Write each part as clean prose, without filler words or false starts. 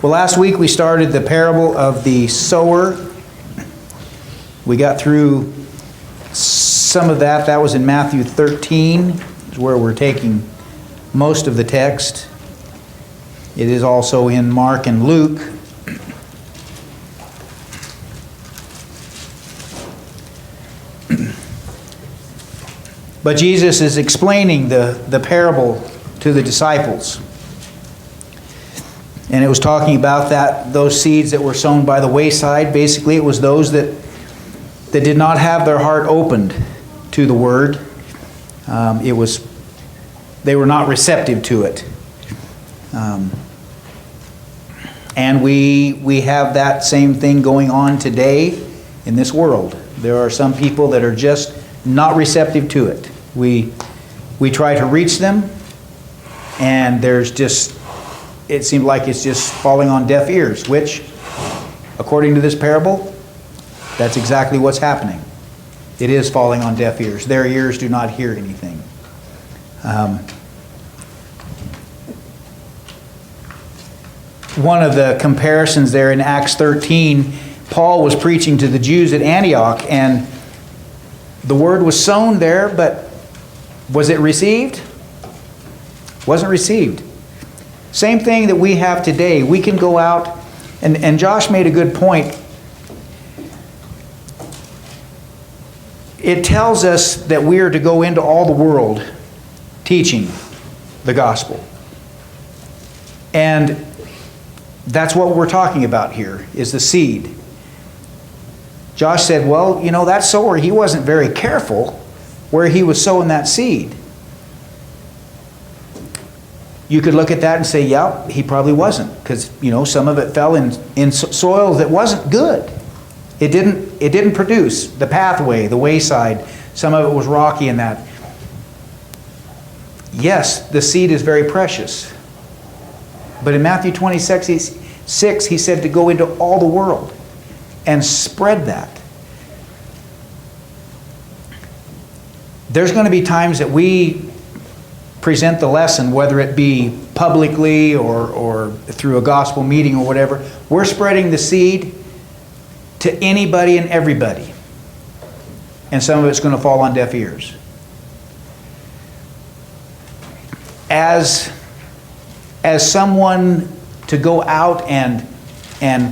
Well, last week we started the parable of the sower. We got through some of that. That was in Matthew 13, is where we're taking most of the text. It is also in Mark and Luke. But Jesus is explaining the parable to the disciples. And it was talking about those seeds that were sown by the wayside. Basically, it was those that did not have their heart opened to the word. They were not receptive to it. And we have that same thing going on today in this world. There are some people that are just not receptive to it. We try to reach them, and it seems like it's just falling on deaf ears, which, according to this parable, that's exactly what's happening. It is falling on deaf ears. Their ears do not hear anything. One of the comparisons there in Acts 13, Paul was preaching to the Jews at Antioch, and the word was sown there, but was it received? Wasn't received. Same thing that we have today. We can go out, and Josh made a good point. It tells us that we are to go into all the world teaching the gospel. And that's what we're talking about here, is the seed. Josh said, well, that sower, he wasn't very careful where he was sowing that seed. You could look at that and say, yeah, he probably wasn't, because some of it fell in soil that wasn't good. It didn't produce the pathway, the wayside. Some of it was rocky in that. Yes, the seed is very precious. But in Matthew 26, he said to go into all the world and spread that. There's going to be times that we present the lesson, whether it be publicly or through a gospel meeting or whatever. We're spreading the seed to anybody and everybody. And some of it's going to fall on deaf ears. As someone to go out and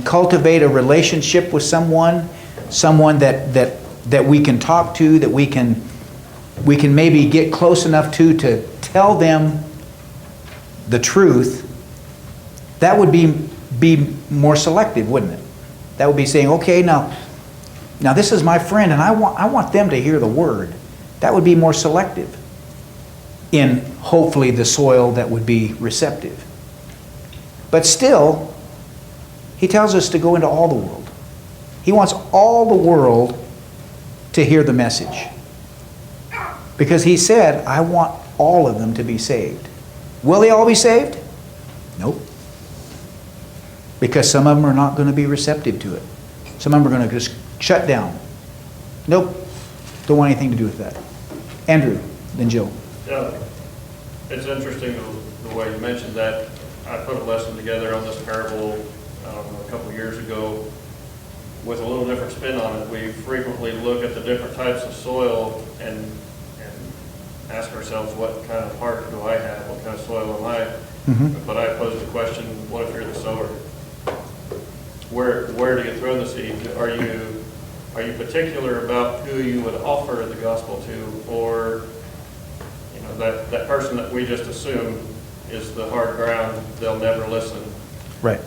cultivate a relationship with someone that we can talk to, that we can maybe get close enough to tell them the truth, that would be more selective, wouldn't it? That would be saying, okay, now this is my friend, and I want them to hear the word. That would be more selective in hopefully the soil that would be receptive. But still, he tells us to go into all the world. He wants all the world to hear the message. Because he said, I want all of them to be saved. Will they all be saved? Nope. Because some of them are not going to be receptive to it. Some of them are going to just shut down. Nope. Don't want anything to do with that. Andrew, then Jill. Yeah, it's interesting the way you mentioned that. I put a lesson together on this parable a couple years ago with a little different spin on it. We frequently look at the different types of soil and ask ourselves, what kind of heart do I have? What kind of soil am I? Mm-hmm. But I posed the question, what if you're the sower? Where do you throw the seed? Are you particular about who you would offer the gospel to, or that person that we just assume is the hard ground, they'll never listen? Right.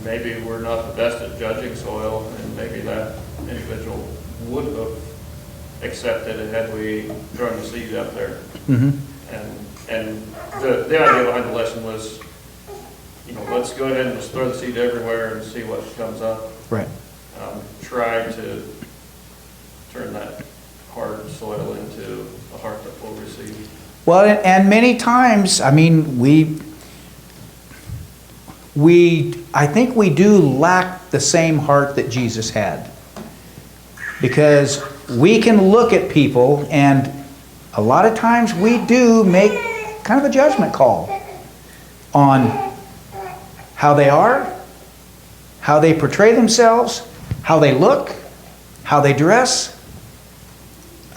Maybe we're not the best at judging soil, and maybe that individual would have accepted it had we thrown the seed up there. Mm-hmm. And the idea behind the lesson was, let's go ahead and just throw the seed everywhere and see what comes up. Right. Try to turn that hard soil into a heart that will receive. Well, and many times, I think we do lack the same heart that Jesus had. Because we can look at people, and a lot of times we do make kind of a judgment call on how they are, how they portray themselves, how they look, how they dress.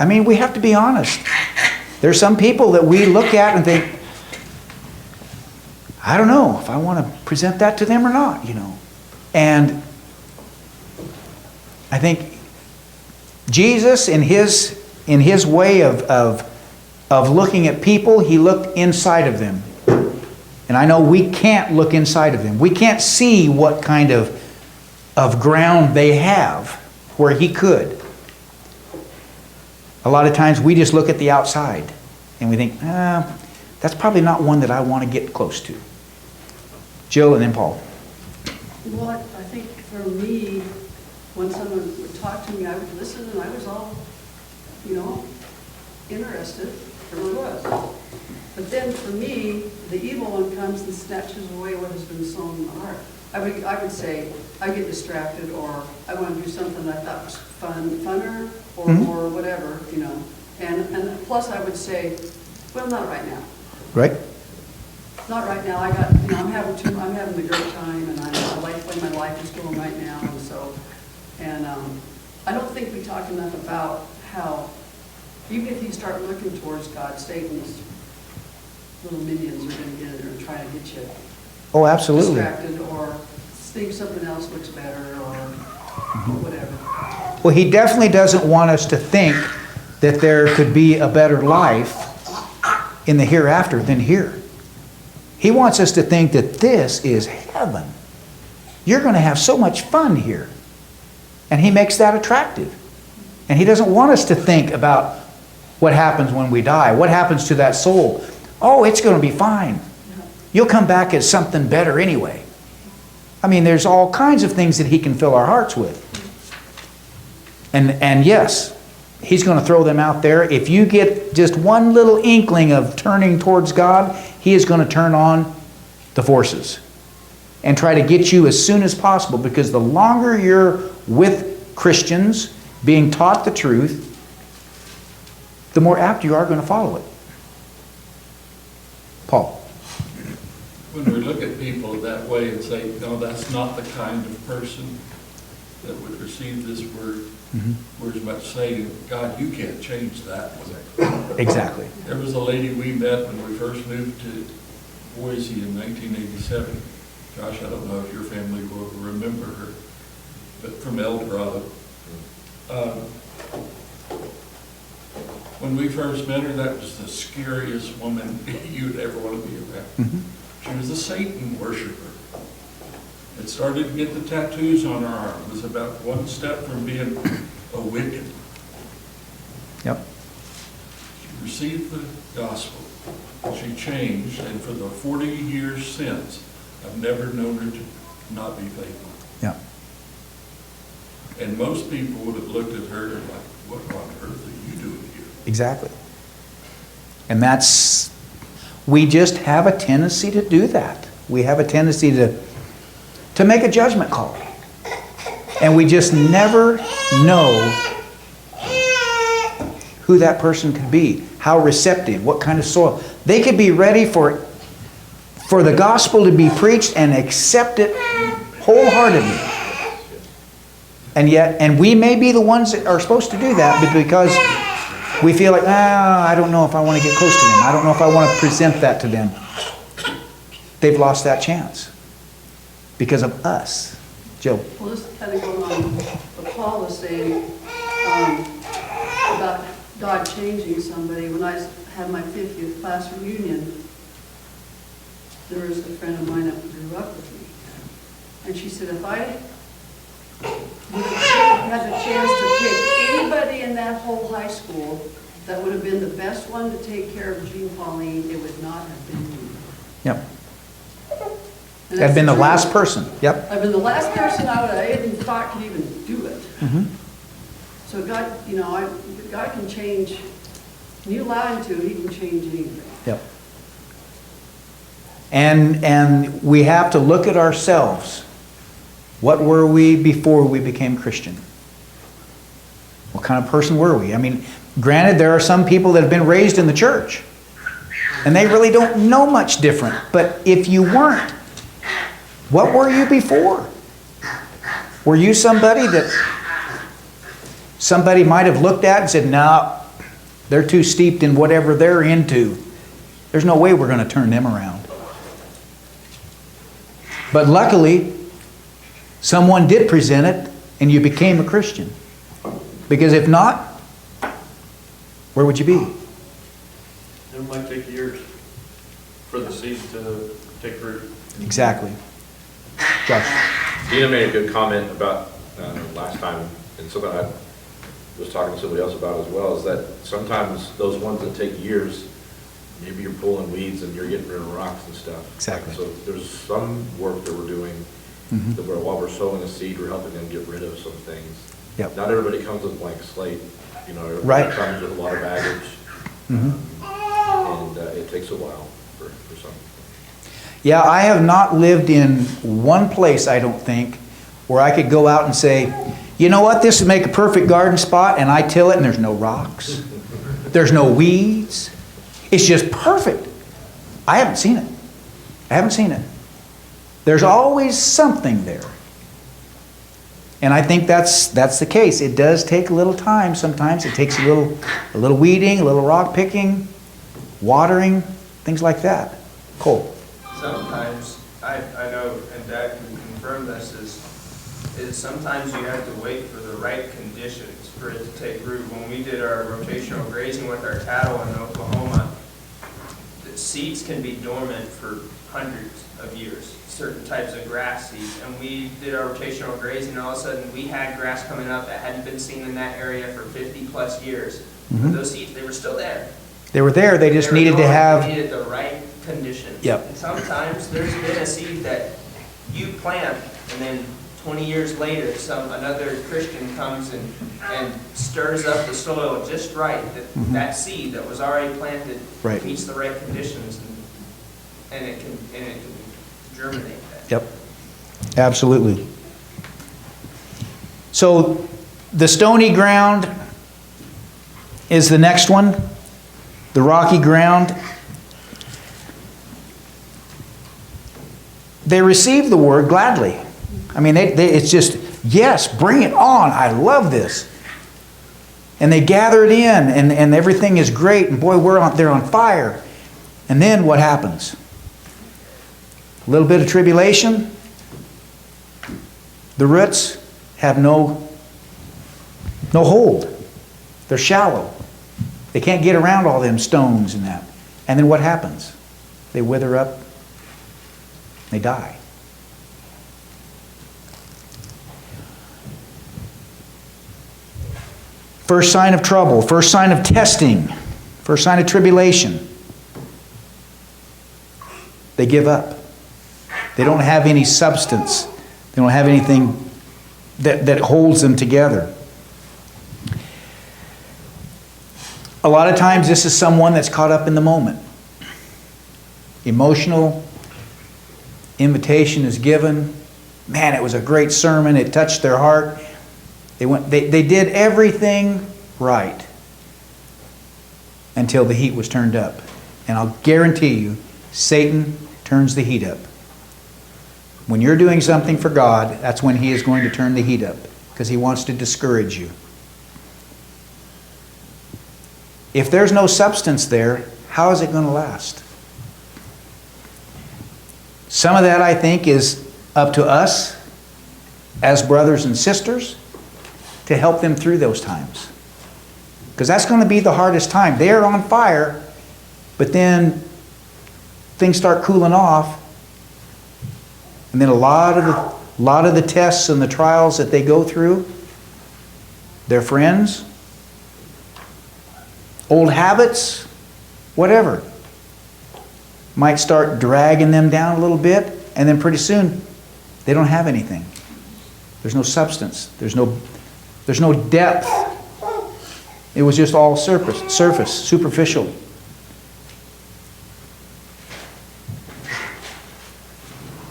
I mean, we have to be honest. There's some people that we look at and think, I don't know if I want to present that to them or not, you know. And I think Jesus, in his way of looking at people, he looked inside of them. And I know we can't look inside of them. We can't see what kind of ground they have where he could. A lot of times we just look at the outside and we think, that's probably not one that I want to get close to. Jill and then Paul. Well, I think for me, when someone would talk to me, I would listen, and I was all, interested. I really was. But then for me, the evil one comes and snatches away what has been sown in the heart. I would say, I get distracted, or I want to do something I thought was funner, or whatever, And plus I would say, well, not right now. Right? Not right now. I'm having a great time, and I like the way my life is going right now, and I don't think we talk enough about how, even if you start looking towards God, Satan's little minions are going to get in there and try to get you distracted, or think something else looks better, or whatever. Well, he definitely doesn't want us to think that there could be a better life in the hereafter than here. He wants us to think that this is heaven. You're going to have so much fun here. And he makes that attractive. And he doesn't want us to think about what happens when we die. What happens to that soul? Oh, it's going to be fine. You'll come back as something better anyway. I mean, there's all kinds of things that he can fill our hearts with. And yes, he's going to throw them out there. If you get just one little inkling of turning towards God, he is going to turn on the forces and try to get you as soon as possible, because the longer you're with Christians being taught the truth, the more apt you are going to follow it. Paul. When we look at people that way and say, no, that's not the kind of person that would receive this word, we're as much saying, God, you can't change that one. Exactly. There was a lady we met when we first moved to Boise in 1987. Josh, I don't know if your family will remember her, but from El Dorado. When we first met her, that was the scariest woman you'd ever want to be around. She was a Satan worshiper. It started to get the tattoos on her arm. It was about one step from being a wicked. Yep. She received the gospel. She changed, and for the 40 years since, I've never known her to not be faithful. Yeah. And most people would have looked at her and like, what on earth are you doing here? Exactly. And we just have a tendency to do that. We have a tendency to make a judgment call. And we just never know who that person could be, how receptive, what kind of soil. They could be ready for the gospel to be preached and accept it wholeheartedly. And we may be the ones that are supposed to do that, but because we feel like, I don't know if I want to get close to them. I don't know if I want to present that to them. They've lost that chance because of us. Jill. Well, this is kind of going on what Paul was saying about God changing somebody. When I had my 50th class reunion, there was a friend of mine that grew up with me. And she said, if I would have had the chance to pick anybody in that whole high school that would have been the best one to take care of Jean Pauline, it would not have been me. Yep. And I've that's been the truth. last person. Yep. I've been the last person I even thought could even do it. So God, God can change. When you allow him to, he can change anything. Yep. And we have to look at ourselves. What were we before we became Christian? What kind of person were we? I mean, granted, there are some people that have been raised in the church, and they really don't know much different. But if you weren't, What were you before? Were you somebody that somebody might have looked at and said, no, they're too steeped in whatever they're into. There's no way we're going to turn them around. But luckily, someone did present it and you became a Christian. Because if not, where would you be? It might take years for the seed to take root. Exactly. Josh. Dina made a good comment about last time, and something I was talking to somebody else about as well, is that sometimes those ones that take years, maybe you're pulling weeds and you're getting rid of rocks and stuff. Exactly. So there's some work that we're doing, that while we're sowing a seed, we're helping them get rid of some things. Yep. Not everybody comes with a blank slate, you know, everybody Right. comes with a lot of baggage. And it takes a while for some. Yeah, I have not lived in one place, I don't think, where I could go out and say, you know what, this would make a perfect garden spot, and I till it and there's no rocks. There's no weeds. It's just perfect. I haven't seen it. I haven't seen it. There's always something there. And I think that's the case. It does take a little time sometimes. It takes a little weeding, a little rock picking, watering, things like that. Cole. Sometimes, I know, and Dad can confirm this, is sometimes you have to wait for the right conditions for it to take root. When we did our rotational grazing with our cattle in Oklahoma, the seeds can be dormant for hundreds of years, certain types of grass seeds. And we did our rotational grazing, and all of a sudden we had grass coming up that hadn't been seen in that area for 50 plus years. But those seeds, they were still there. They were there. They just They were needed to dormant. have... They needed the right conditions. Yep. And sometimes there's been a seed that you plant, and then 20 years later, another Christian comes and stirs up the soil just right. That seed that was already planted Right. meets the right conditions, and it can germinate that. Yep, absolutely. So the stony ground is the next one, the rocky ground. They receive the word gladly. I mean, it's just, yes, bring it on. I love this. And they gather it in, and everything is great, and boy, they're on fire. And then what happens? A little bit of tribulation. The roots have no hold. They're shallow. They can't get around all them stones and that. And then what happens? They wither up. They die. First sign of trouble, first sign of testing, first sign of tribulation. They give up. They don't have any substance. They don't have anything that holds them together. A lot of times this is someone that's caught up in the moment. Emotional invitation is given. Man, it was a great sermon. It touched their heart. They did everything right until the heat was turned up. And I'll guarantee you, Satan turns the heat up. When you're doing something for God, that's when he is going to turn the heat up, because he wants to discourage you. If there's no substance there, how is it going to last? Some of that, I think, is up to us as brothers and sisters to help them through those times. Because that's going to be the hardest time. They are on fire, but then things start cooling off. And then a lot of the tests and the trials that they go through, their friends, old habits, whatever, might start dragging them down a little bit, and then pretty soon they don't have anything. There's no substance. There's no depth. It was just all surface, superficial.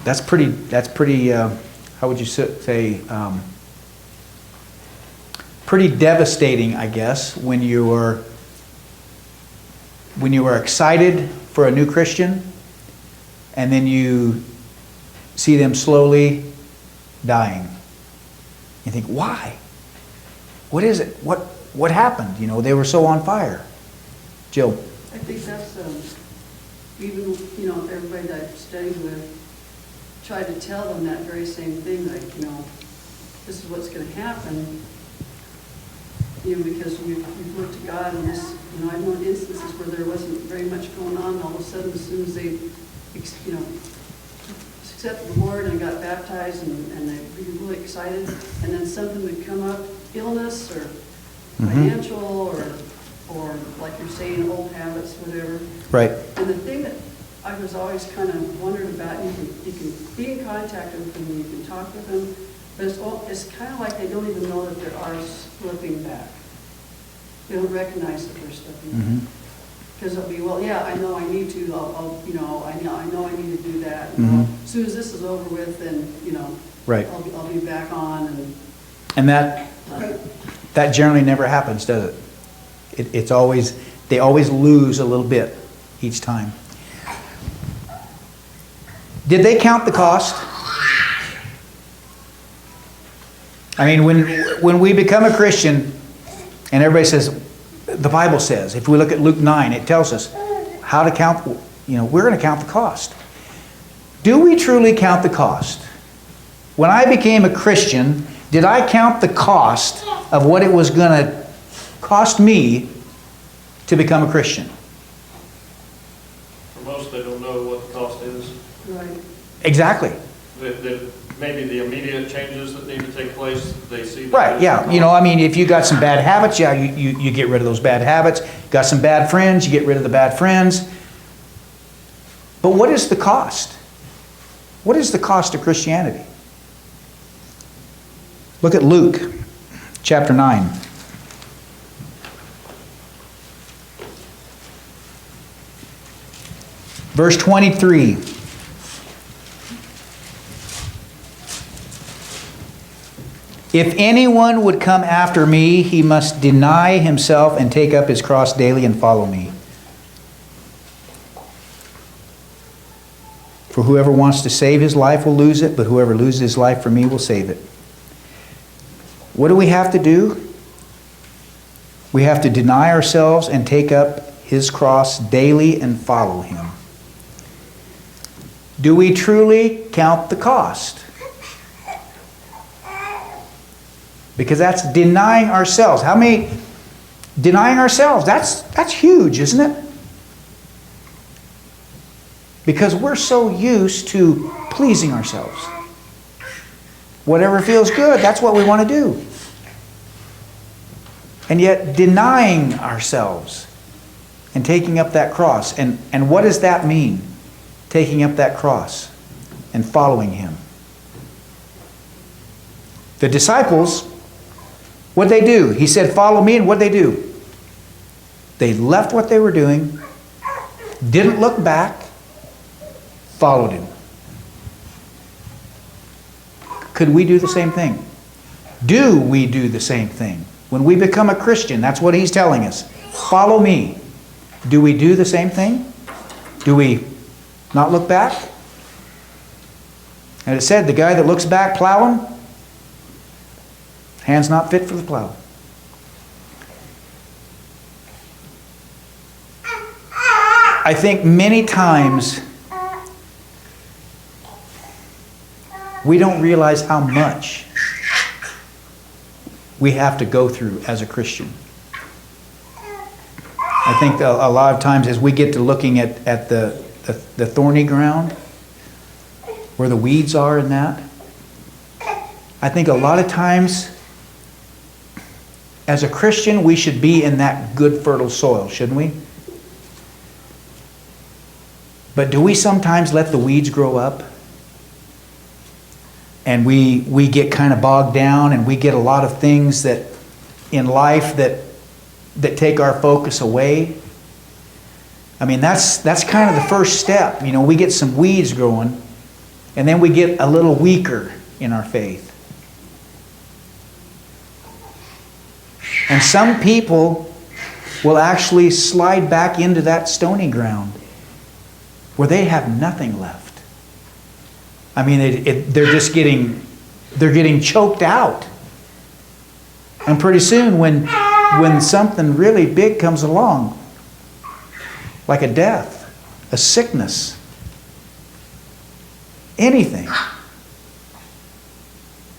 That's pretty. How would you say? Pretty devastating, I guess, when you are excited for a new Christian, and then you see them slowly dying. You think, why? What is it? What happened? You know, they were so on fire. Jill? I think that's, even, you know, everybody that I've studied with tried to tell them that very same thing, like, you know, this is what's going to happen, you know, because we've looked to God, and this, you know, I've known instances where there wasn't very much going on, and all of a sudden, as soon as they, you know, accepted the Lord and got baptized, and they'd be really excited, and then something would come up, illness, or financial, or like you're saying, old habits, whatever. Right. And the thing that I was always kind of wondering about, you can be in contact with them, you can talk with them, but it's kind of like they don't even know that there are slipping back. They don't recognize that they're slipping back. Because they'll be, well, yeah, I know I need to, you know, I know I need to do that. You know, as soon as this is over with, then, you know, Right. I'll be back on. And that generally never happens, does it? It's always, they always lose a little bit each time. Did they count the cost? I mean, when we become a Christian, and everybody says, the Bible says, if we look at Luke 9, it tells us how to count, you know, we're going to count the cost. Do we truly count the cost? When I became a Christian, did I count the cost of what it was going to cost me to become a Christian? For most, they don't know what the cost is. Right. Exactly. Maybe the immediate changes that need to take place, they see. Right, yeah. You know, I mean, if you got some bad habits, yeah, you get rid of those bad habits. Got some bad friends, you get rid of the bad friends. But what is the cost? What is the cost of Christianity? Look at Luke chapter 9. Verse 23. If anyone would come after me, he must deny himself and take up his cross daily and follow me. For whoever wants to save his life will lose it, but whoever loses his life for me will save it. What do we have to do? We have to deny ourselves and take up his cross daily and follow him. Do we truly count the cost? Because that's denying ourselves. How many? Denying ourselves. That's huge, isn't it? Because we're so used to pleasing ourselves. Whatever feels good, that's what we want to do. And yet denying ourselves and taking up that cross. And what does that mean? Taking up that cross and following him. The disciples, what'd they do? He said, follow me, and what'd they do? They left what they were doing, didn't look back, followed him. Could we do the same thing? Do we do the same thing? When we become a Christian, that's what he's telling us. Follow me. Do we do the same thing? Do we not look back? And it said, the guy that looks back plowing, hand's not fit for the plow. I think many times we don't realize how much we have to go through as a Christian. I think a lot of times as we get to looking at the thorny ground, where the weeds are in that, I think a lot of times as a Christian we should be in that good fertile soil, shouldn't we? But do we sometimes let the weeds grow up? And we get kind of bogged down, and we get a lot of things that in life that take our focus away. I mean, that's kind of the first step. You know, we get some weeds growing, and then we get a little weaker in our faith. And some people will actually slide back into that stony ground where they have nothing left. I mean, they're just getting choked out. And pretty soon when something really big comes along, like a death, a sickness, anything,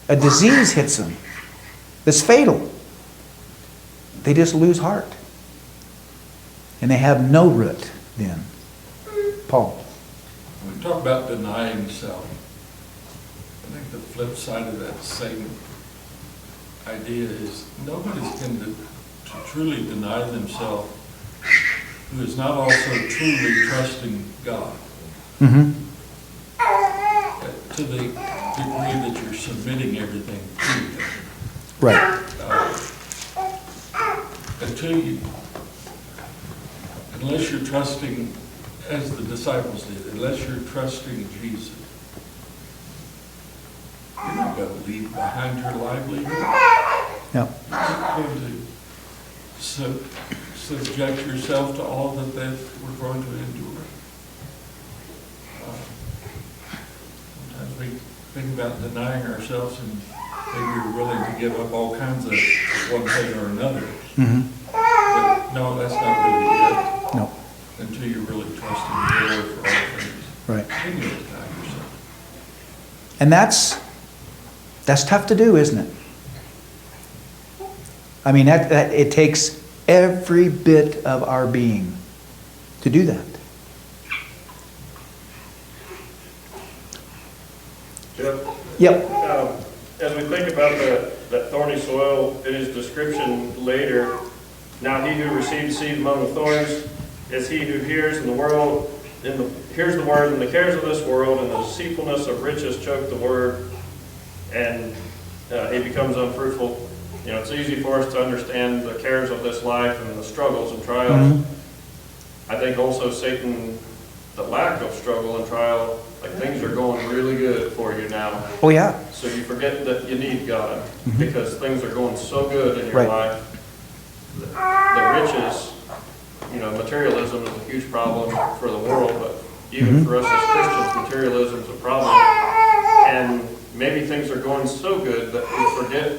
a disease hits them that's fatal, they just lose heart. And they have no root then. Paul. When we talk about denying self, I think the flip side of that same idea is nobody's going to truly deny themselves who is not also truly trusting God. Mm-hmm. To the degree that you're submitting everything to Him. Right. Unless you're trusting, as the disciples did, unless you're trusting Jesus, you're not going to leave behind your livelihood. Yep. You're not going to subject yourself to all that we're going to endure. Sometimes we think about denying ourselves and maybe we're willing to give up all kinds of one thing or another. Mm-hmm. But no, that's not really it. No. Until you're really trusting the Lord for all things. Right. Then you deny yourself. And that's tough to do, isn't it? I mean, that it takes every bit of our being to do that. Jeff? Yep. As we think about that thorny soil, in his description later, now he who receives seed among the thorns is he who hears the word, and the cares of this world and the deceitfulness of riches choke the word, and he becomes unfruitful. You know, it's easy for us to understand the cares of this life and the struggles and trials. Mm-hmm. I think also Satan, the lack of struggle and trial, like things are going really good for you now. Oh, yeah. So you forget that you need God Mhm. because things are going so good in your Right. life. The riches, you know, materialism is a huge problem for the world, but even Mhm. for us as Christians, materialism is a problem. And maybe things are going so good that we forget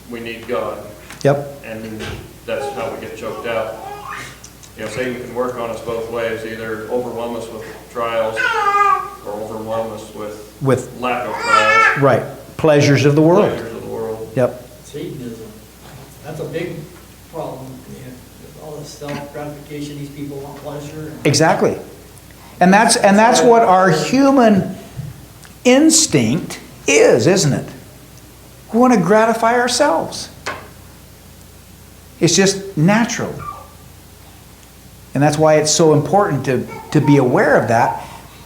we need God. Yep. And that's how we get choked out. You know, Satan can work on us both ways, either overwhelm us with trials or overwhelm us with lack of trials. Right. Pleasures of the world. Pleasures of the world. Yep. Satanism, that's a big problem, with all this self-gratification, these people want pleasure. Exactly. And that's what our human instinct is, isn't it? We want to gratify ourselves. It's just natural. And that's why it's so important to be aware of that,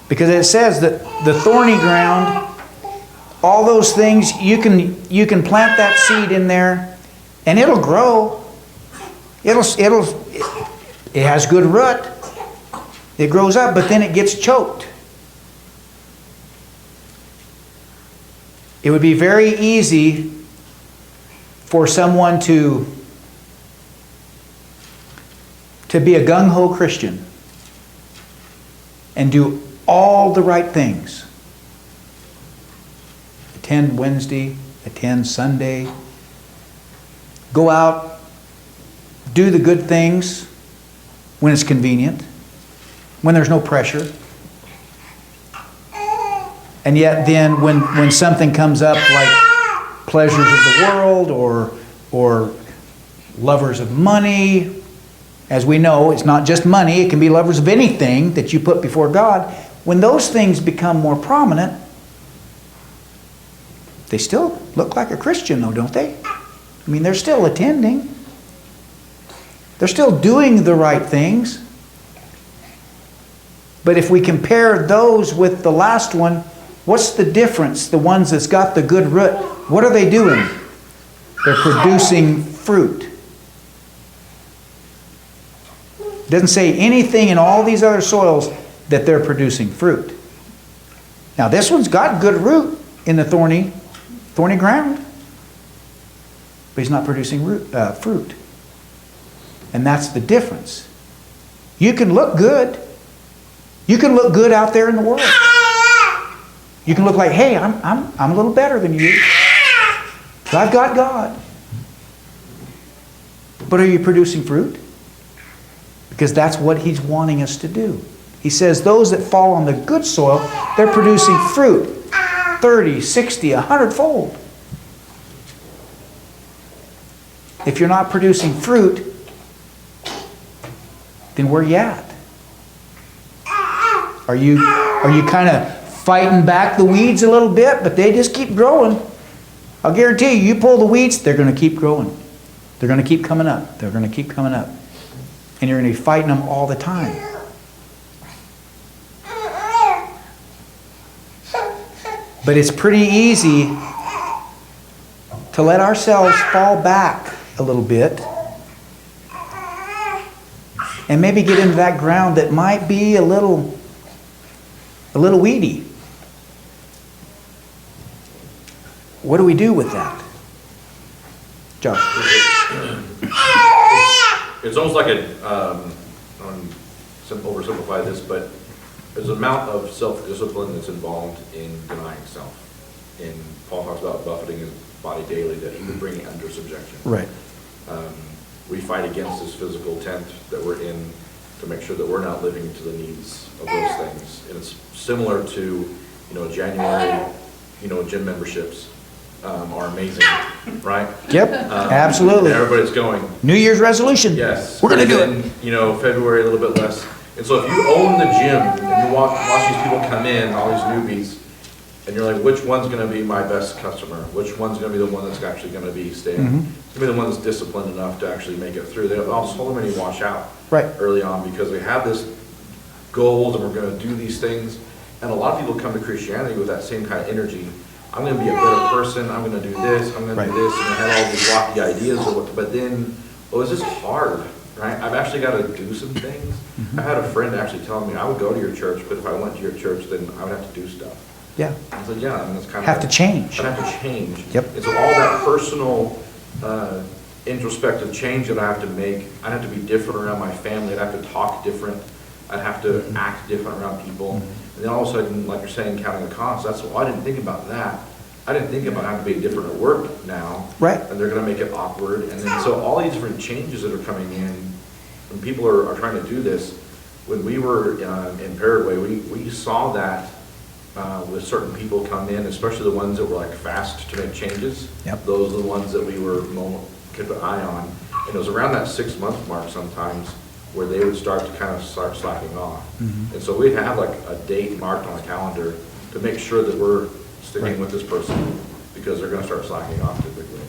because it says that the thorny ground, all those things, you can plant that seed in there and it'll grow. It has good root. It grows up, but then it gets choked. It would be very easy for someone to be a gung-ho Christian and do all the right things. Attend Wednesday, attend Sunday, go out, do the good things when it's convenient, when there's no pressure. And yet then when something comes up like pleasures of the world or lovers of money, as we know, it's not just money, it can be lovers of anything that you put before God. When those things become more prominent, they still look like a Christian though, don't they? I mean, they're still attending. They're still doing the right things. But if we compare those with the last one, what's the difference? The ones that's got the good root, what are they doing? They're producing fruit. It doesn't say anything in all these other soils that they're producing fruit. Now this one's got good root in the thorny ground, but he's not producing fruit. And that's the difference. You can look good. You can look good out there in the world. You can look like, hey, I'm a little better than you. But I've got God. But are you producing fruit? Because that's what He's wanting us to do. He says those that fall on the good soil, they're producing fruit 30, 60, 100-fold. If you're not producing fruit, then where are you at? Are you kind of fighting back the weeds a little bit, but they just keep growing? I'll guarantee you, you pull the weeds, they're going to keep growing. They're going to keep coming up. They're going to keep coming up. And you're going to be fighting them all the time. But it's pretty easy to let ourselves fall back a little bit and maybe get into that ground that might be a little weedy. What do we do with that? Josh? It's almost like oversimplify this, but there's an amount of self-discipline that's involved in denying self. And Paul talks about buffeting his body daily, that he would bring it under subjection. Right. We fight against this physical tent that we're in to make sure that we're not living to the needs of those things. And it's similar to, January, gym memberships are amazing, right? Yep, absolutely. Everybody's going. New Year's resolution. Yes. We're going to do it. And, February a little bit less. And so if you own the gym and you watch these people come in, all these newbies, and you're like, which one's going to be my best customer? Which one's going to be the one that's actually going to be staying? It's going to be the one that's disciplined enough to actually make it through. They also many wash out early on because we have this goals and we're going to do these things. And a lot of people come to Christianity with that same kind of energy. I'm going to be a better person. I'm going to do this. I'm going to do this. And I had all these lofty ideas. But then, it's just hard, right? I've actually got to do some things. I had a friend actually telling me I would go to your church, but if I went to your church, then I would have to do stuff. Yeah. I said, yeah, and that's kind of... Have to change. I'd have to change. Yep. And so all that personal, introspective change that I have to make, I'd have to be different around my family. I'd have to talk different. I'd have to act different around people. And then all of a sudden, like you're saying, counting the costs, I didn't think about that. I didn't think about having to be different at work now. Right. And they're going to make it awkward. And then so all these different changes that are coming in, when people are trying to do this, when we were in Paraguay, we saw that with certain people come in, especially the ones that were like fast to make changes. Yep. Those are the ones that we were kept an eye on. And it was around that 6-month mark sometimes where they would start to start slacking off. And so we'd have like a date marked on the calendar to make sure that we're sticking with this person because they're going to start slacking off typically.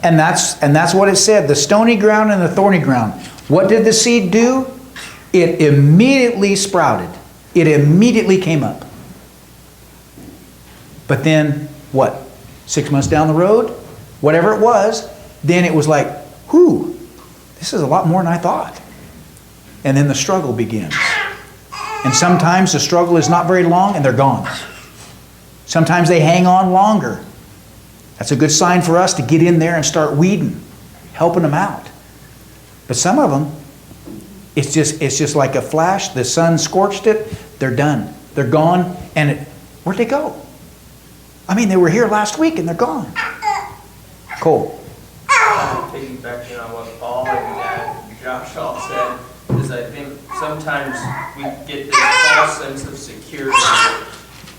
And that's what it said, the stony ground and the thorny ground. What did the seed do? It immediately sprouted. It immediately came up. But then, what? 6 months down the road, whatever it was, then it was like, whew, this is a lot more than I thought. And then the struggle begins. And sometimes the struggle is not very long and they're gone. Sometimes they hang on longer. That's a good sign for us to get in there and start weeding, helping them out. But some of them, it's just like a flash. The sun scorched it. They're done. They're gone. And where'd they go? I mean, they were here last week and they're gone. Cole. Piggybacking on what Paul and Josh all said, is I think sometimes we get this false sense of security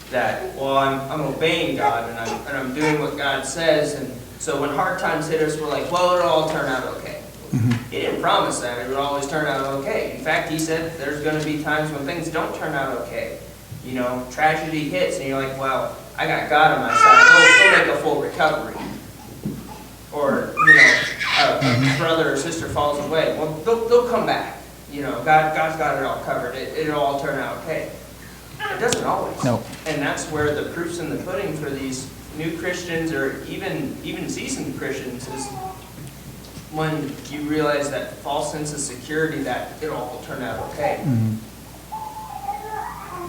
that, well, I'm obeying God and I'm doing what God says, and so when hard times hit us, we're like, well, it'll all turn out okay. He didn't promise that it would always turn out okay. In fact, he said there's going to be times when things don't turn out okay. Tragedy hits and you're like, well, I got God on my side. They'll make a full recovery. Or, a brother or sister falls away. Well, they'll come back. God's got it all covered. It'll all turn out okay. It doesn't always. No. And that's where the proof's in the pudding for these new Christians or even seasoned Christians is when you realize that false sense of security that it'll all turn out okay.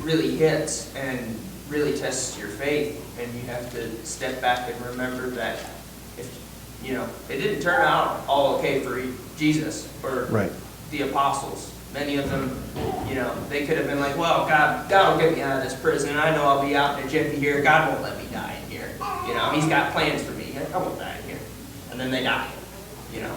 Really hits and really tests your faith, and you have to step back and remember that if it didn't turn out all okay for Jesus or the apostles. Many of them, you know, they could have been like, well, God will get me out of this prison. I know I'll be out in a jiffy here. God won't let me die in here. You know, He's got plans for me. I won't die in here. And then they die. You know,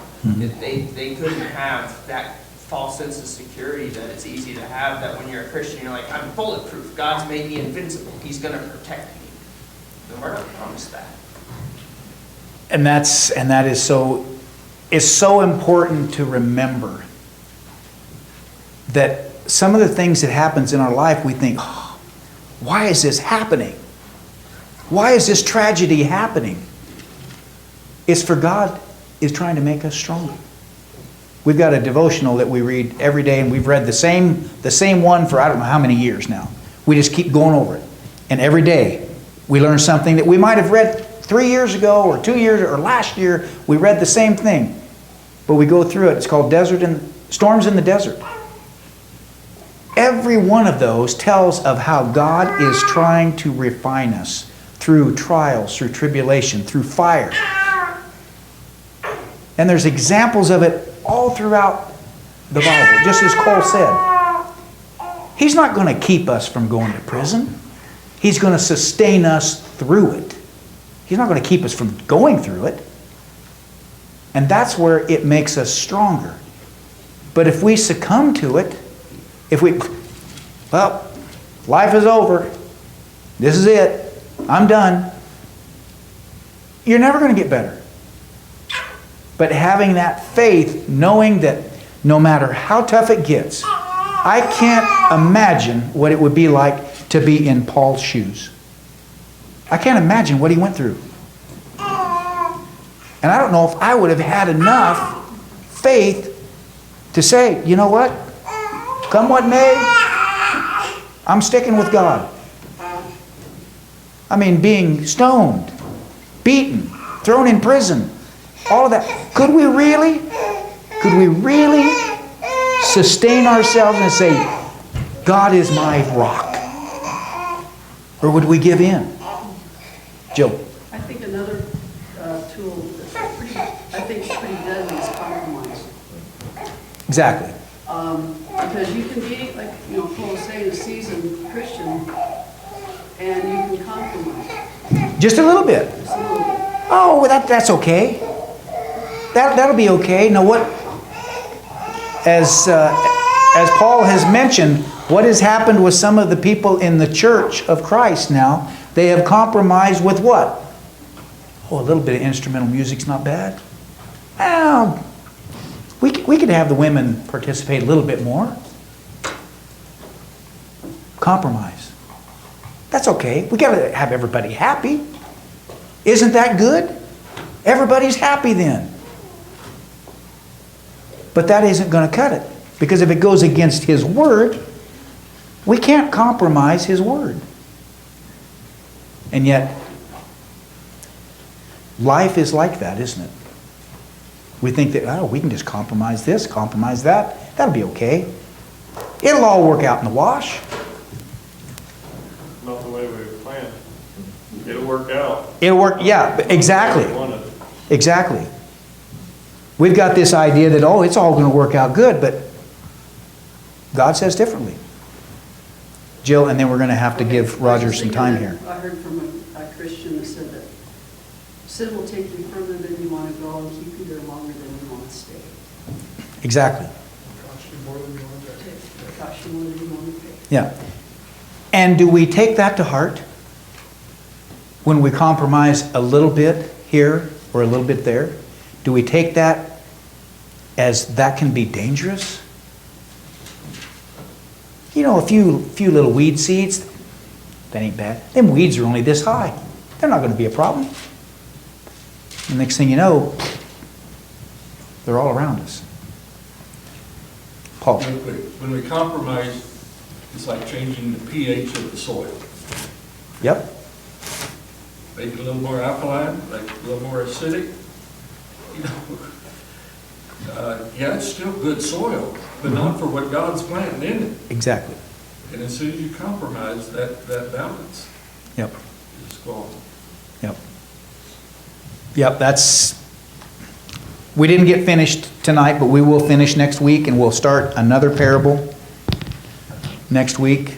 they couldn't have that false sense of security that it's easy to have, that when you're a Christian, you're like, I'm bulletproof. God's made me invincible. He's going to protect me. And we're not promised that. And that is so, it's so important to remember that some of the things that happens in our life, we think, oh, why is this happening? Why is this tragedy happening? It's for God is trying to make us stronger. We've got a devotional that we read every day, and we've read the same one for I don't know how many years now. We just keep going over it. And every day we learn something that we might have read 3 years ago or 2 years or last year. We read the same thing. But we go through it. It's called Storms in the Desert. Every one of those tells of how God is trying to refine us through trials, through tribulation, through fire. And there's examples of it all throughout the Bible, just as Cole said. He's not going to keep us from going to prison. He's going to sustain us through it. He's not going to keep us from going through it. And that's where it makes us stronger. But if we succumb to it, well, life is over. This is it. I'm done. You're never going to get better. But having that faith, knowing that no matter how tough it gets, I can't imagine what it would be like to be in Paul's shoes. I can't imagine what he went through. And I don't know if I would have had enough faith to say, you know what? Come what may, I'm sticking with God. I mean, being stoned, beaten, thrown in prison, all of that. Could we really sustain ourselves and say, God is my rock? Or would we give in? Jill. I think another tool that's pretty deadly is compromise. Exactly. Because you can be, like, you know, Paul was saying, a seasoned Christian, and you can compromise. Just a little bit. Just a little bit. Oh, that's okay. That'll be okay. Now what, as Paul has mentioned, what has happened with some of the people in the church of Christ now, they have compromised with what? Oh, a little bit of instrumental music's not bad. Well, we could have the women participate a little bit more. Compromise. That's okay. We got to have everybody happy. Isn't that good? Everybody's happy then. But that isn't going to cut it. Because if it goes against His Word, we can't compromise His Word. And yet, life is like that, isn't it? We think that, oh, we can just compromise this, compromise that. That'll be okay. It'll all work out in the wash. Not the way we planned. It'll work out. It'll work, yeah, exactly. Exactly. We've got this idea that, oh, it's all going to work out good, but God says differently. Jill, and then we're going to have to give Roger some time here. I heard from a Christian that said that sin will take you further than you want to go and keep you there longer than you want to stay. Exactly. Cost you more than you want to pay. It costs you more than you want to pay. Yeah. And do we take that to heart when we compromise a little bit here or a little bit there? Do we take that as that can be dangerous? You know, a few little weed seeds, that ain't bad. Them weeds are only this high. They're not going to be a problem. The next thing you know, they're all around us. Paul. When we compromise, it's like changing the pH of the soil. Yep. Make it a little more alkaline, make it a little more acidic. You know, yeah, it's still good soil, but not for what God's planting in it. Exactly. And as soon as you compromise, that balance Yep. is gone. Yep. Yep, that's We didn't get finished tonight, but we will finish next week, and we'll start another parable next week.